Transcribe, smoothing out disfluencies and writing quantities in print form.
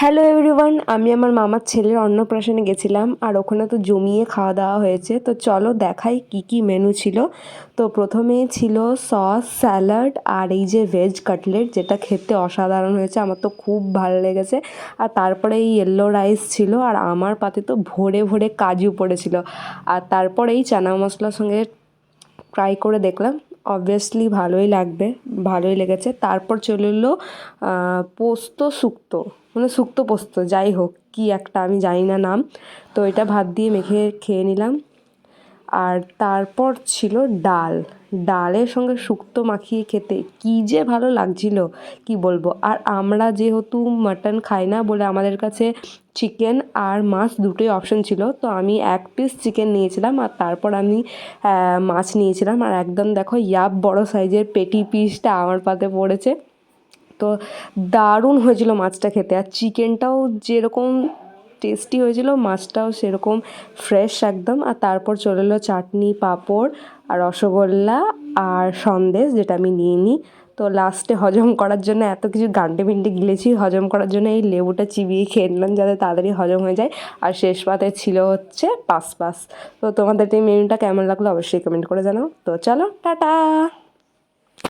Hello everyone, আমি আমার মামার ছেলের অন্নপ্রাশনে গেছিলাম আর ওখানে তো জমিয়ে খাওয়া দাওয়া হয়েছে। তো চলো দেখাই কি কি মেনু ছিল। তো প্রথমেই ছিল সস, স্যালাড আর এই যে ভেজ কাটলেট, যেটা খেতে অসাধারণ হয়েছে, আমার তো খুব ভালো লেগেছে। আর তারপরে এই ইয়েলো রাইস ছিল আর আমার পাতে তো ভরে ভরে কাজু পড়েছিল। আর তারপরে এই চানা মশলার সঙ্গে ট্রাই করে দেখলাম, অবভিয়াসলি ভালোই লেগেছে। তারপর চলে এলো পোস্ত শুক্তো, মানে শুক্তো পোস্ত, যাই হোক কি একটা, আমি জানি না নাম। তো এটা ভাত দিয়ে মেখে খেয়ে নিলাম। আর তারপর ছিল ডালের সঙ্গে শুক্তো মাখিয়ে খেতে কী যে ভালো লাগছিল, কি বলবো। আর আমরা যেহেতু মাটন খাই না বলে আমাদের কাছে চিকেন আর মাছ দুটোই অপশন ছিল। তো আমি এক পিস চিকেন নিয়েছিলাম আর তারপর আমি মাছ নিয়েছিলাম। আর একদম দেখো বড় সাইজের পেটি পিসটা আমার পাতে পড়েছে। তো দারুণ হয়েছিল মাছটা খেতে, আর চিকেনটাও যেরকম টেস্টি হয়েছিল মাছটাও সেরকম ফ্রেশ একদম। আর তারপর চলে এলো চাটনি, পাঁপড় আর রসগোল্লা আর সন্দেশ, যেটা আমি নিয়ে নিই। তো লাস্টে হজম করার জন্য এত কিছু গান্ডে পিন্ডে গিলেছি, হজম করার জন্য এই লেবুটা চিবিয়ে খেয়ে নিলাম যাতে তাড়াতাড়ি হজম হয়ে যায়। আর শেষ পাতে ছিল হচ্ছে পাস। তো তোমাদের এই মেনুটা কেমন লাগলো অবশ্যই কমেন্ট করে জানাও। তো চলো টাটা।